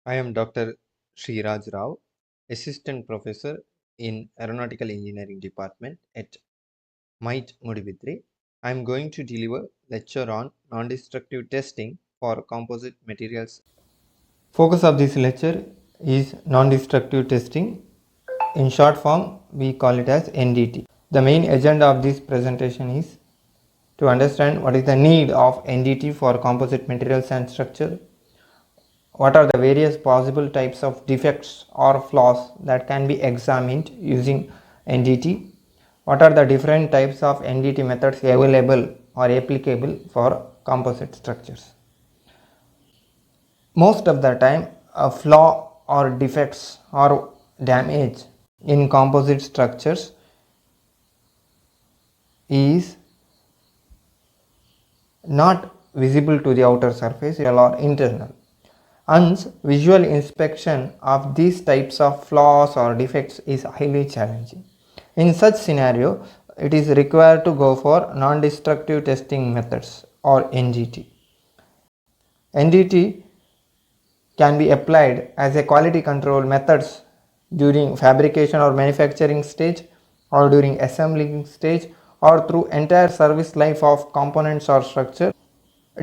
I am Dr. Shriraj Rao, Assistant Professor in Aeronautical Engineering Department at MITE Moodabidri. I am going to deliver lecture on non-destructive testing for composite materials. Focus of this lecture is non-destructive testing. In short form, we call it as NDT. The main agenda of this presentation is to understand what is the need of NDT for composite materials and structure. What are the various possible types of defects or flaws that can be examined using NDT? What are the different types of NDT methods available or applicable for composite structures? Most of the time, a flaw or defects or damage in composite structures is not visible to the outer surface or internal. Hence, visual inspection of these types of flaws or defects is highly challenging. In such scenario, it is required to go for non-destructive testing methods or NDT. NDT can be applied as a quality control methods during fabrication or manufacturing stage, or during assembling stage, or through entire service life of components or structure.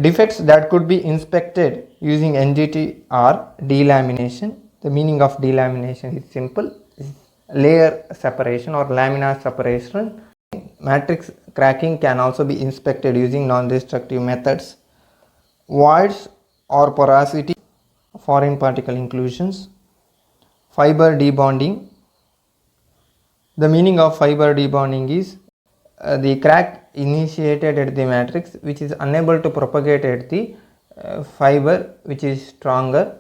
Defects that could be inspected using NDT are delamination. The meaning of delamination is simple: layer separation or laminar separation. Matrix cracking can also be inspected using non-destructive methods. Voids or porosity, foreign particle inclusions. Fiber debonding. The meaning of fiber debonding is the crack initiated at the matrix which is unable to propagate at the fiber which is stronger.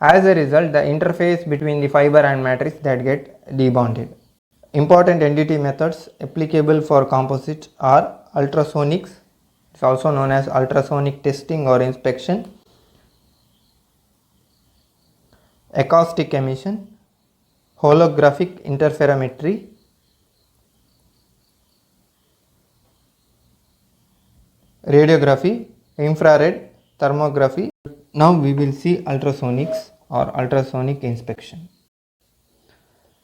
As a result, the interface between the fiber and matrix that get debonded. Important NDT methods applicable for composites are ultrasonics, it's also known as ultrasonic testing or inspection, acoustic emission, holographic interferometry, radiography, infrared thermography. Now we will see ultrasonics or ultrasonic inspection.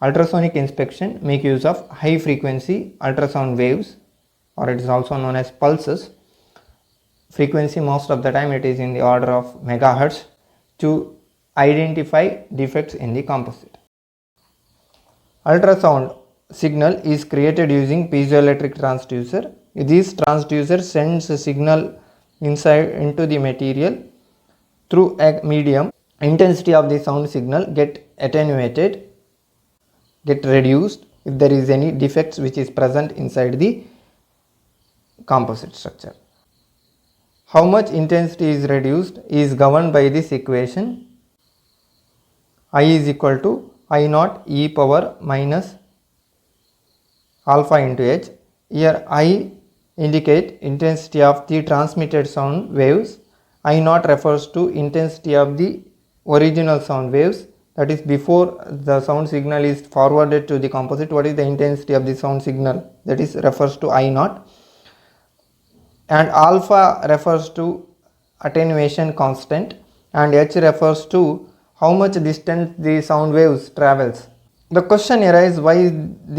Ultrasonic inspection make use of high frequency ultrasound waves, or it is also known as pulses. Frequency, most of the time it is in the order of megahertz, to identify defects in the composite. Ultrasound signal is created using piezoelectric transducer. This transducer sends a signal into the material through a medium. Intensity of the sound signal get attenuated, get reduced if there is any defects which is present inside the composite structure. How much intensity is reduced is governed by this equation: I is equal to I naught e power minus alpha into h. Here I indicate intensity of the transmitted sound waves. I naught refers to intensity of the original sound waves, that is before the sound signal is forwarded to the composite. What is the intensity of the sound signal? That is refers to I naught. And alpha refers to attenuation constant, and h refers to how much distance the sound waves travels. The question arises, why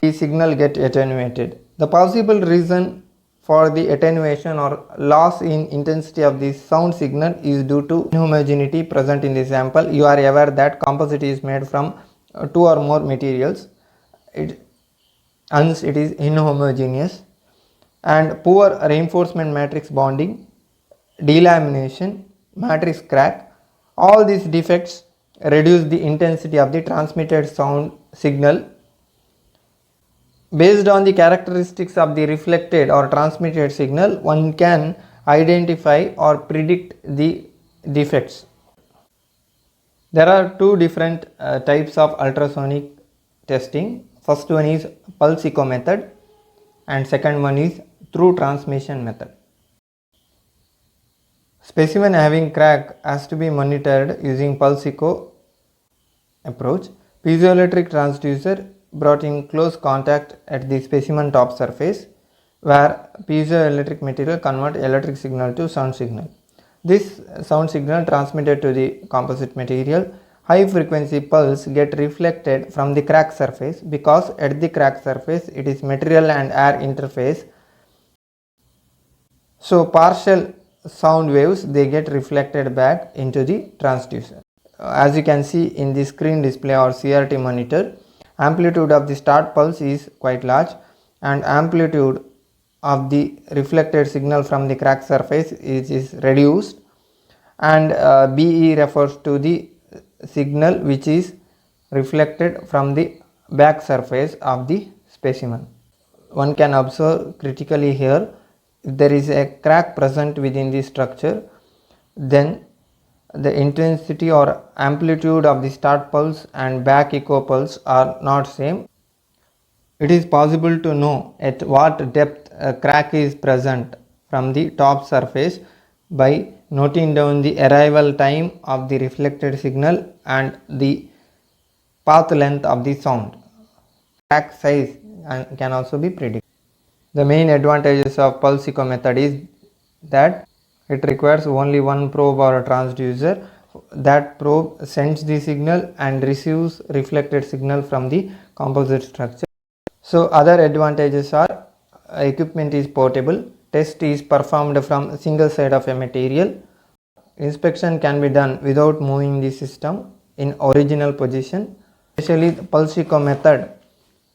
the signal get attenuated? The possible reason for the attenuation or loss in intensity of the sound signal is due to inhomogeneity present in the sample. You are aware that composite is made from two or more materials, hence it is inhomogeneous. And poor reinforcement matrix bonding, delamination, matrix crack, all these defects reduce the intensity of the transmitted sound signal. Based on the characteristics of the reflected or transmitted signal, one can identify or predict the defects. There are two different types of ultrasonic testing. First one is pulse echo method, and second one is through transmission method. Specimen having crack has to be monitored using pulse echo approach. Piezoelectric transducer brought in close contact at the specimen top surface, where piezoelectric material convert electric signal to sound signal. This sound signal transmitted to the composite material high frequency pulse get reflected from the crack surface because at the crack surface it is material and air interface. So partial sound waves they get reflected back into the transducer. As you can see in the screen display or CRT monitor, amplitude of the start pulse is quite large and amplitude of the reflected signal from the crack surface is reduced, and BE refers to the signal which is reflected from the back surface of the specimen. One can observe critically here, if there is a crack present within the structure, then the intensity or amplitude of the start pulse and back echo pulse are not same. It is possible to know at what depth a crack is present from the top surface by noting down the arrival time of the reflected signal and the path length of the sound. Crack size can also be predicted. The main advantages of pulse echo method is that it requires only one probe or a transducer. That probe sends the signal and receives reflected signal from the composite structure. So other advantages are equipment is portable, test is performed from a single side of a material, inspection can be done without moving the system in original position. Especially the pulse echo method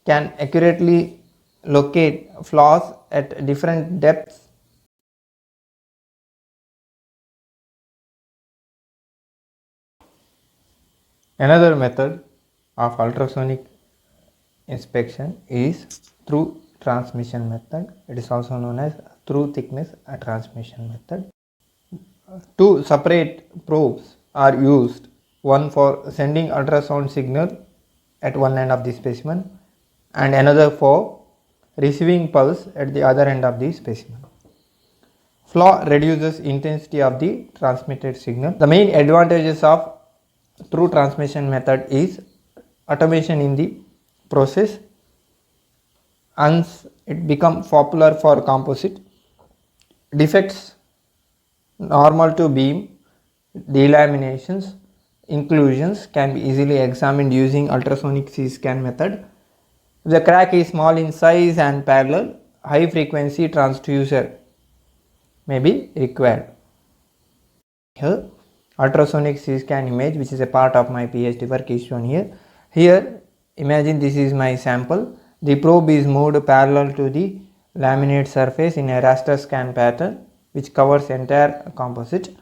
can accurately locate flaws at different depths. Another method of ultrasonic inspection is through transmission method. It is also known as through thickness transmission method. Two separate probes are used, one for sending ultrasound signal at one end of the specimen and another for receiving pulse at the other end of the specimen. Flaw reduces intensity of the transmitted signal. The main advantages of through transmission method is automation in the process. Hence it become popular for composite. Defects normal to beam, delaminations, inclusions can be easily examined using ultrasonic C-scan method. If the crack is small in size and parallel, high frequency transducer may be required. Here ultrasonic C-scan image, which is a part of my PhD work, is shown here. Here imagine this is my sample. The probe is moved parallel to the laminate surface in a raster scan pattern which covers entire composite.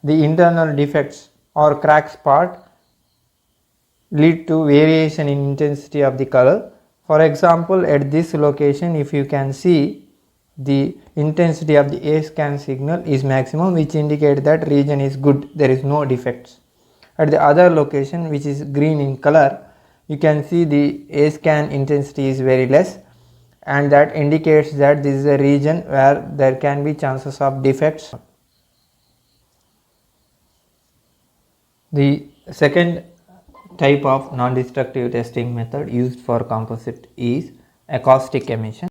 The internal defects or crack spot lead to variation in intensity of the color. For example, at this location, if you can see, the intensity of the A scan signal is maximum, which indicates that region is good, there is no defects. At the other location, which is green in color, you can see the A scan intensity is very less, and that indicates that this is a region where there can be chances of defects. The second type of non-destructive testing method used for composite is acoustic emission.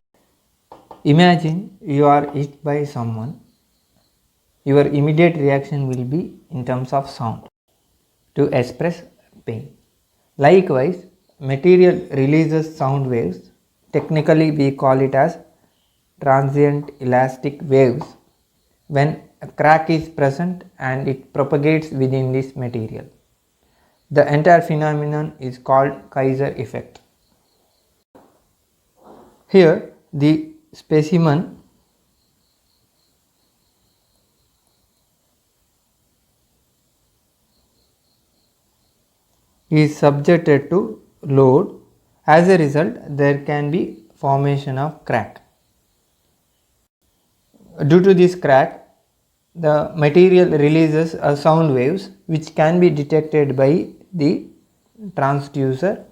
Imagine you are hit by someone, your immediate reaction will be in terms of sound to express pain. Likewise, material releases sound waves. Technically we call it as transient elastic waves when a crack is present and it propagates within this material. The entire phenomenon is called Kaiser effect. Here the specimen is subjected to load. As a result, there can be formation of crack. Due to this crack, the material releases sound waves which can be detected by the transducer,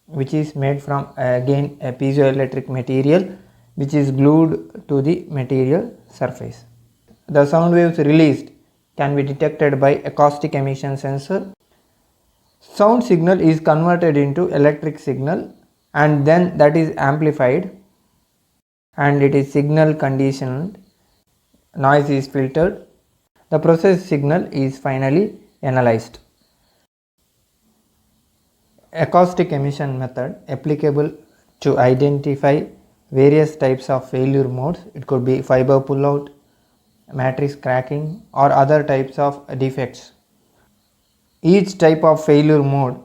which is made from again a piezoelectric material which is glued to the material surface. The sound waves released can be detected by acoustic emission sensor. Sound signal is converted into electric signal and then that is amplified and it is signal conditioned. Noise is filtered. The process signal is finally analyzed. Acoustic emission method applicable to identify various types of failure modes. It could be fiber pullout, matrix cracking, or other types of defects. Each type of failure mode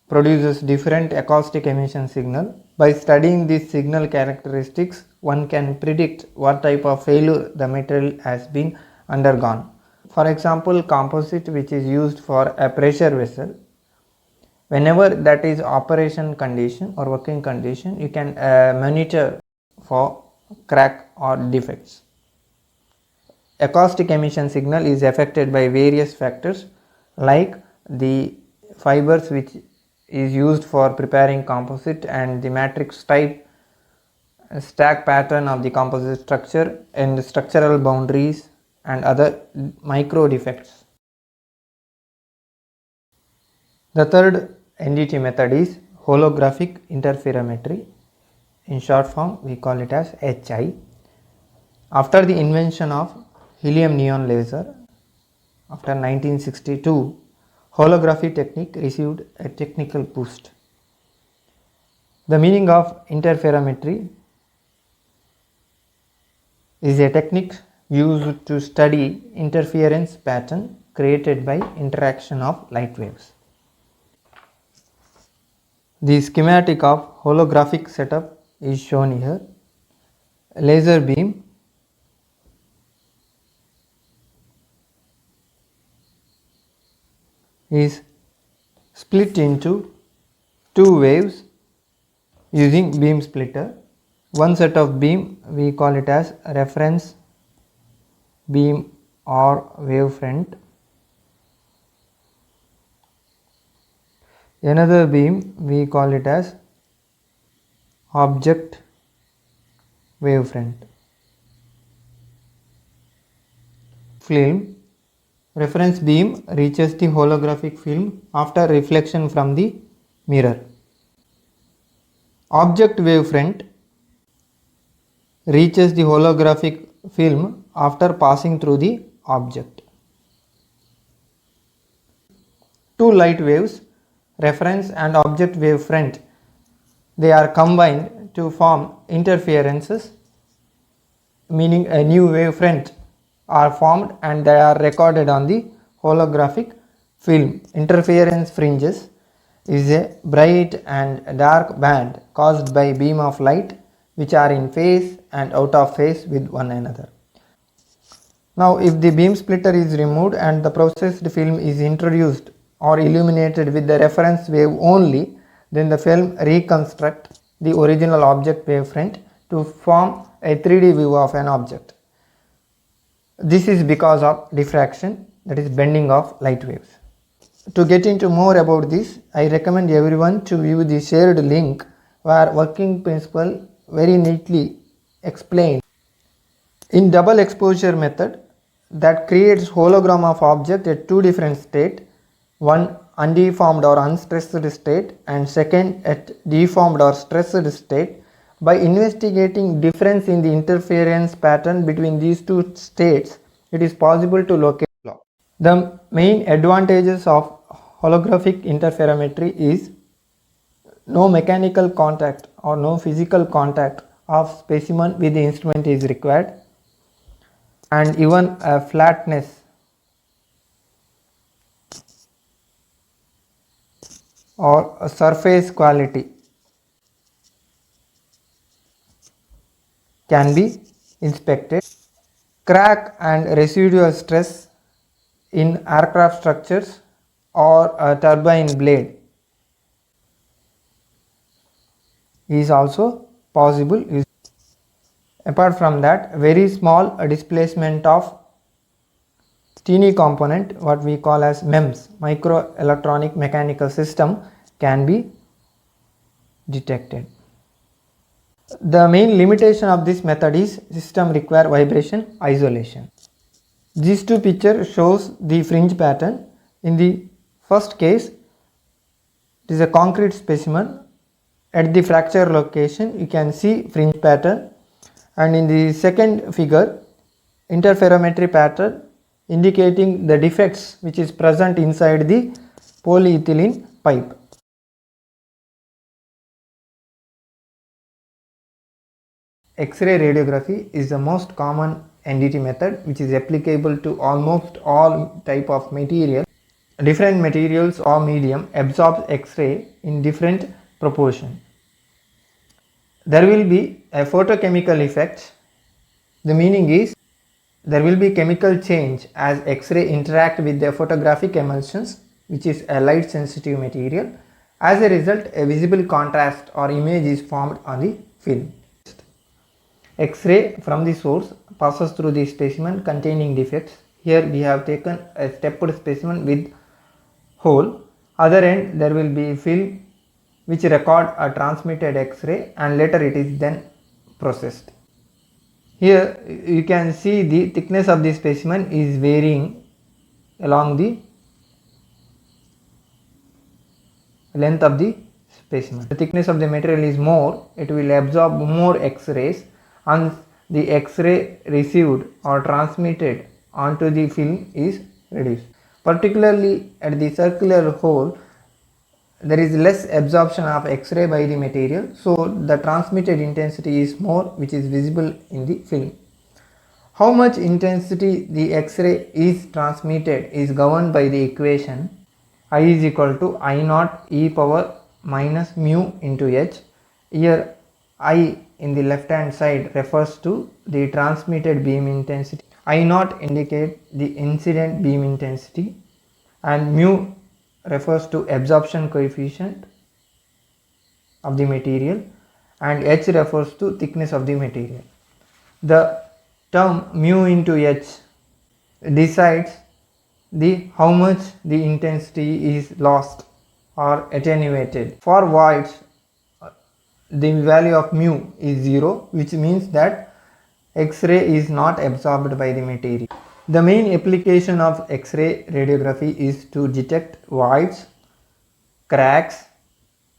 produces different acoustic emission signal. By studying these signal characteristics, one can predict what type of failure the material has been undergone. For example, composite, which is used for a pressure vessel, whenever that is operation condition or working condition, you can monitor for crack or defects. Acoustic emission signal is affected by various factors like the fibers which is used for preparing composite and the matrix type, stack pattern of the composite structure, and structural boundaries and other micro defects. The third NDT method is holographic interferometry. In short form, we call it as HI. After the invention of helium neon laser after 1962, holography technique received a technical boost. The meaning of interferometry is a technique used to study interference pattern created by interaction of light waves. The schematic of holographic setup is shown here. Laser beam is split into two waves using beam splitter. One set of beam we call it as reference beam or wavefront. Another beam we call it as object wavefront. Film. Reference beam reaches the holographic film after reflection from the mirror. Object wavefront reaches the holographic film after passing through the object. Two light waves, reference and object wavefront, they are combined to form interferences, meaning a new wavefront are formed and they are recorded on the holographic film. Interference fringes is a bright and dark band caused by beam of light which are in phase and out of phase with one another. Now, if the beam splitter is removed and the processed film is introduced or illuminated with the reference wave only, then the film reconstructs the original object wavefront to form a 3D view of an object. This is because of diffraction, that is bending of light waves. To get into more about this, I recommend everyone to view the shared link where working principle very neatly explained. In double exposure method, that creates hologram of object at two different states, one undeformed or unstressed state and second at deformed or stressed state. By investigating difference in the interference pattern between these two states, it is possible to locate law. The main advantages of holographic interferometry is no mechanical contact or no physical contact of specimen with the instrument is required, and even a flatness or a surface quality can be inspected. Crack and residual stress in aircraft structures or a turbine blade is also possible. Apart from that, very small displacement of teeny component, what we call as MEMS, micro electronic mechanical system, can be detected. The main limitation of this method is system require vibration isolation. These two pictures shows the fringe pattern. In the first case, it is a concrete specimen. At the fracture location, you can see fringe pattern, and in the second figure, interferometry pattern indicating the defects which is present inside the polyethylene pipe. X-ray radiography is the most common NDT method which is applicable to almost all type of material. Different materials or medium absorb X-ray in different proportion. There will be a photochemical effect. The meaning is there will be chemical change as X-ray interact with the photographic emulsions, which is a light sensitive material. As a result, a visible contrast or image is formed on the film. X-ray from the source passes through the specimen containing defects. Here we have taken a stepped specimen with hole. Other end there will be film which record a transmitted X-ray and later it is then processed. Here you can see the thickness of the specimen is varying along the length of the specimen. The thickness of the material is more, it will absorb more X-rays and the X-ray received or transmitted onto the film is reduced. Particularly at the circular hole, there is less absorption of X-ray by the material, so the transmitted intensity is more, which is visible in the film. How much intensity the X-ray is transmitted is governed by the equation I is equal to I naught e power minus mu into h. Here I in the left hand side refers to the transmitted beam intensity. I naught indicate the incident beam intensity and mu refers to absorption coefficient of the material and h refers to thickness of the material. The term mu into h decides the how much the intensity is lost or attenuated. For voids, the value of mu is 0, which means that X-ray is not absorbed by the material. The main application of X-ray radiography is to detect voids, cracks,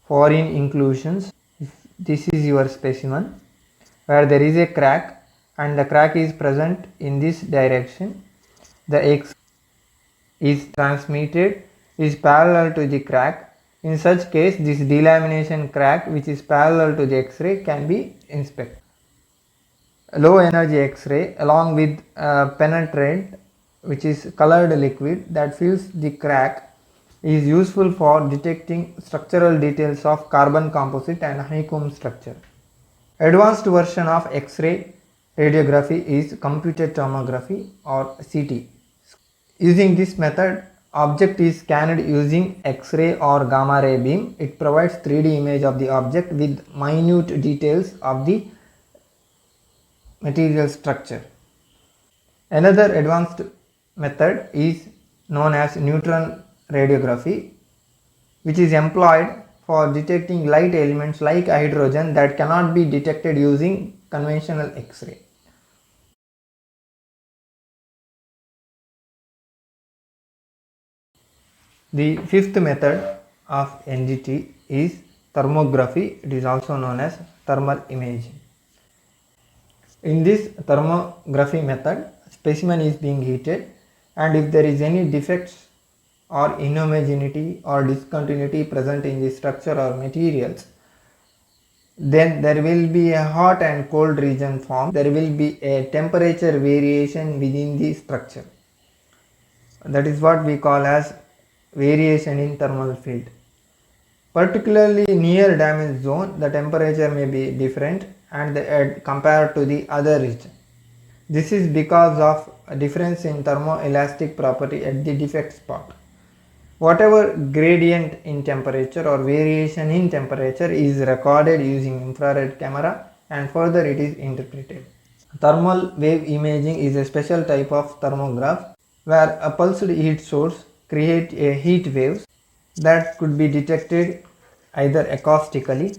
foreign inclusions. If this is your specimen where there is a crack and the crack is present in this direction, the X is transmitted is parallel to the crack. In such case, this delamination crack which is parallel to the X-ray can be inspected. Low energy X-ray along with penetrant which is colored liquid that fills the crack is useful for detecting structural details of carbon composite and honeycomb structure. Advanced version of X-ray radiography is computed tomography or CT. Using this method, object is scanned using X-ray or gamma ray beam. It provides 3D image of the object with minute details of the material structure. Another advanced method is known as neutron radiography, which is employed for detecting light elements like hydrogen that cannot be detected using conventional X-ray. The fifth method of NDT is thermography. It is also known as thermal imaging. In this thermography method, specimen is being heated and if there is any defects or inhomogeneity or discontinuity present in the structure or materials, then there will be a hot and cold region formed. There will be a temperature variation within the structure. That is what we call as variation in thermal field. Particularly near damage zone, the temperature may be different and compared to the other region. This is because of a difference in thermoelastic property at the defect spot. Whatever gradient in temperature or variation in temperature is recorded using infrared camera and further it is interpreted. Thermal wave imaging is a special type of thermograph where a pulsed heat source create a heat waves that could be detected either acoustically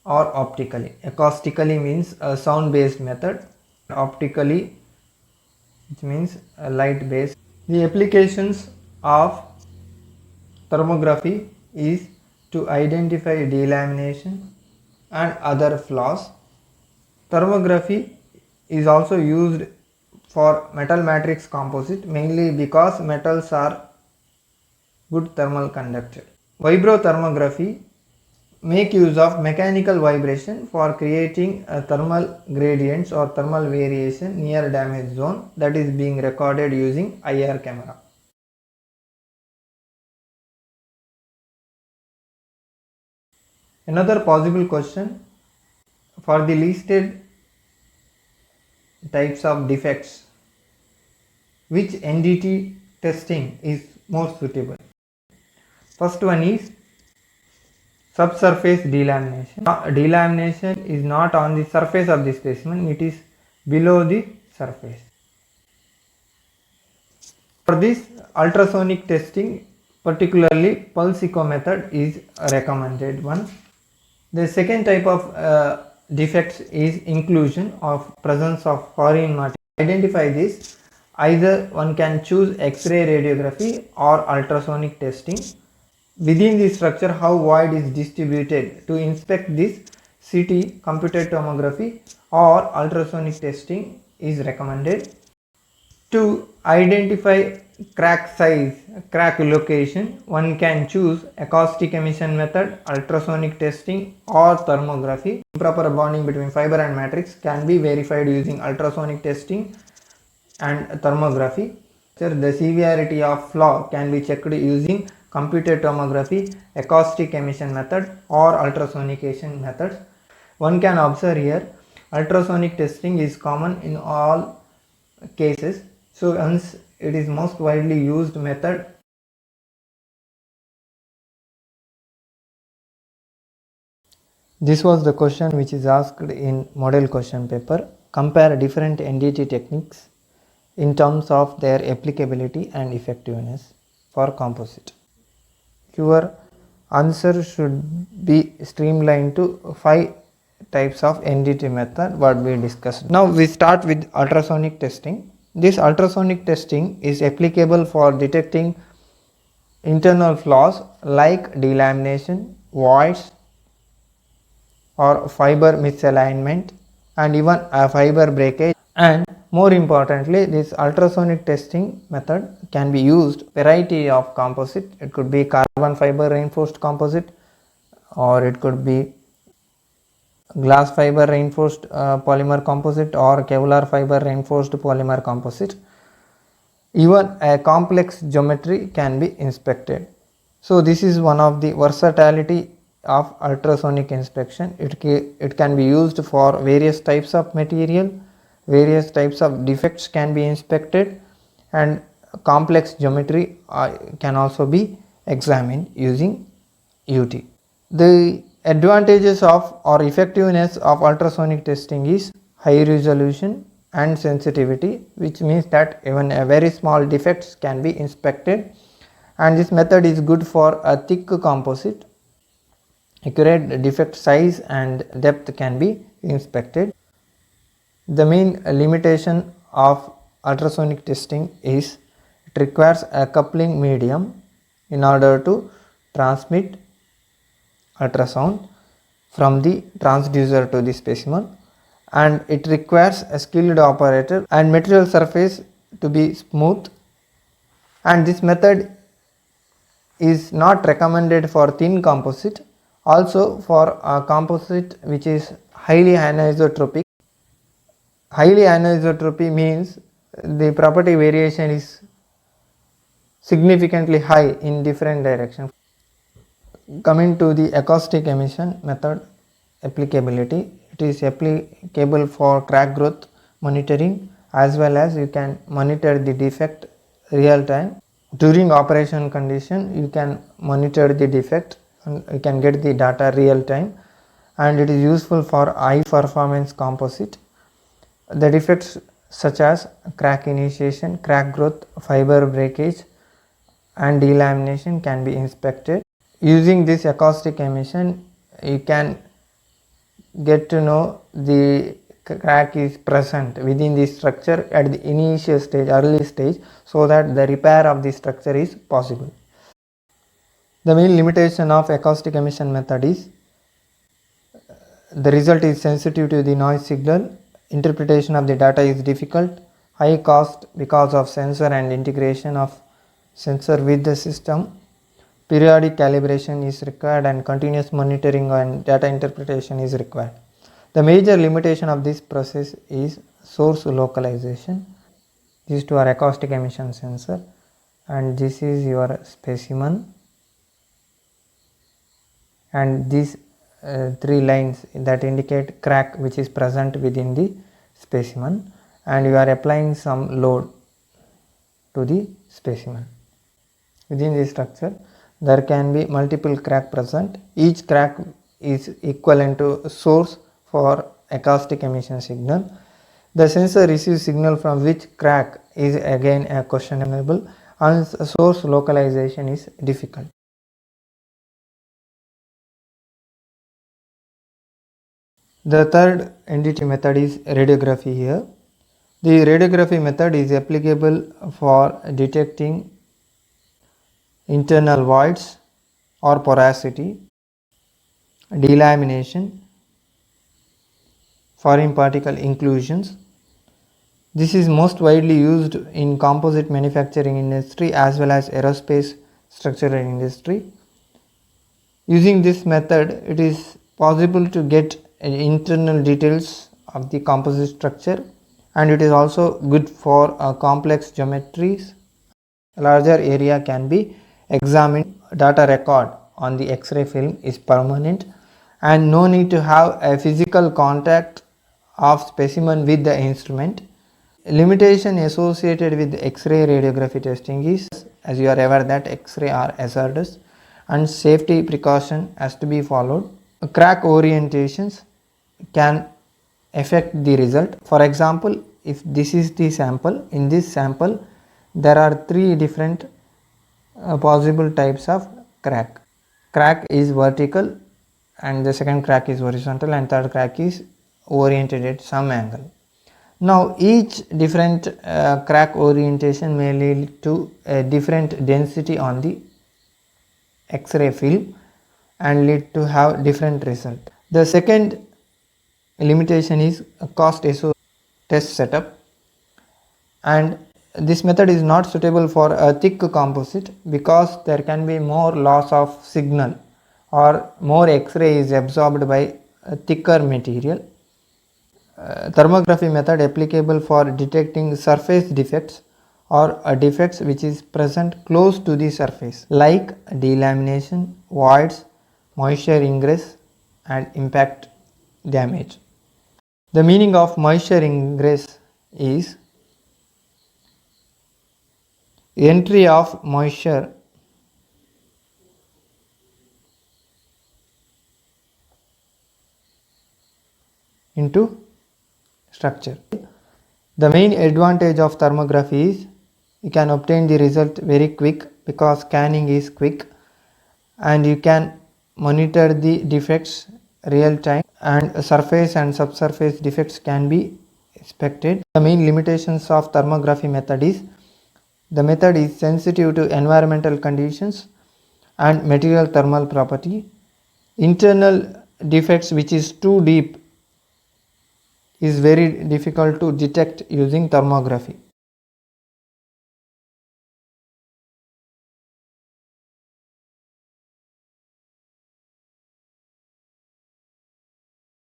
or optically. Acoustically means a sound based method, optically which means a light based. The applications of thermography is to identify delamination and other flaws. Thermography is also used for metal matrix composite, mainly because metals are good thermal conductor. Vibrothermography make use of mechanical vibration for creating a thermal gradients or thermal variation near damage zone that is being recorded using IR camera. Another possible question: for the listed types of defects, which NDT testing is more suitable? First one is subsurface delamination. Delamination is not on the surface of the specimen, it is below the surface. For this, ultrasonic testing, particularly pulse echo method, is a recommended one. The second type of defects is inclusion of presence of foreign material. Identify this, either one can choose X-ray radiography or ultrasonic testing. Within the structure, how void is distributed. To inspect this, CT, computed tomography or ultrasonic testing is recommended. To identify crack size, crack location, one can choose acoustic emission method, ultrasonic testing or thermography. Improper bonding between fiber and matrix can be verified using ultrasonic testing and thermography. The severity of flaw can be checked using computed tomography, acoustic emission method or ultrasonication methods. One can observe here, ultrasonic testing is common in all cases, so hence it is most widely used method. This was the question which is asked in model question paper. Compare different NDT techniques in terms of their applicability and effectiveness for composite. Your answer should be streamlined to 5 types of NDT method what we discussed. Now we start with ultrasonic testing. This ultrasonic testing is applicable for detecting internal flaws like delamination, voids or fiber misalignment and even a fiber breakage. And more importantly, this ultrasonic testing method can be used variety of composite. It could be carbon fiber reinforced composite, or it could be glass fiber reinforced polymer composite, or Kevlar fiber reinforced polymer composite. Even a complex geometry can be inspected. So this is one of the versatility of ultrasonic inspection. It can be used for various types of material, various types of defects can be inspected, and complex geometry can also be examined using UT. The advantages of or effectiveness of ultrasonic testing is high resolution and sensitivity, which means that even a very small defects can be inspected, and this method is good for a thick composite. Accurate defect size and depth can be inspected. The main limitation of ultrasonic testing is it requires a coupling medium in order to transmit ultrasound from the transducer to the specimen, and it requires a skilled operator and material surface to be smooth, and this method is not recommended for thin composite, also for a composite which is highly anisotropic. Highly anisotropy means the property variation is significantly high in different directions. Coming to the acoustic emission method applicability, it is applicable for crack growth monitoring, as well as you can monitor the defect real time. During operation condition, you can monitor the defect and you can get the data real time, and it is useful for high performance composite. The defects such as crack initiation, crack growth, fiber breakage and delamination can be inspected. Using this acoustic emission, you can get to know the crack is present within the structure at the initial stage, early stage, so that the repair of the structure is possible. The main limitation of acoustic emission method is the result is sensitive to the noise signal, interpretation of the data is difficult, high cost because of sensor and integration of sensor with the system. Periodic calibration is required and continuous monitoring and data interpretation is required. The major limitation of this process is source localization. These two are acoustic emission sensor, and this is your specimen, and these three lines that indicate crack which is present within the specimen, and you are applying some load to the specimen. Within the structure there can be multiple crack present. Each crack is equivalent to source for acoustic emission signal. The sensor receives signal from which crack is again questionable, and source localization is difficult. The third NDT method is radiography here. The radiography method is applicable for detecting internal voids or porosity, delamination, foreign particle inclusions. This is most widely used in composite manufacturing industry as well as aerospace structural industry. Using this method, it is possible to get internal details of the composite structure, and it is also good for complex geometries. A larger area can be examined. Data record on the X-ray film is permanent, and no need to have a physical contact of specimen with the instrument. Limitation associated with X-ray radiography testing is, as you are aware, that X-ray are hazardous and safety precaution has to be followed. Crack orientations can affect the result. For example, if this is the sample, in this sample there are three different possible types of crack. Crack is vertical, and the second crack is horizontal, and third crack is oriented at some angle. Now each different crack orientation may lead to a different density on the X-ray film and lead to have different result. The second limitation is a cost associated test setup, and this method is not suitable for a thick composite because there can be more loss of signal or more X-ray is absorbed by a thicker material. Thermography method applicable for detecting surface defects or defects which is present close to the surface like delamination, voids, moisture ingress and impact damage. The meaning of moisture ingress is entry of moisture into structure. The main advantage of thermography is you can obtain the result very quick because scanning is quick, and you can monitor the defects real time, and surface and subsurface defects can be expected. The main limitations of thermography method is the method is sensitive to environmental conditions and material thermal property. Internal defects which is too deep is very difficult to detect using thermography.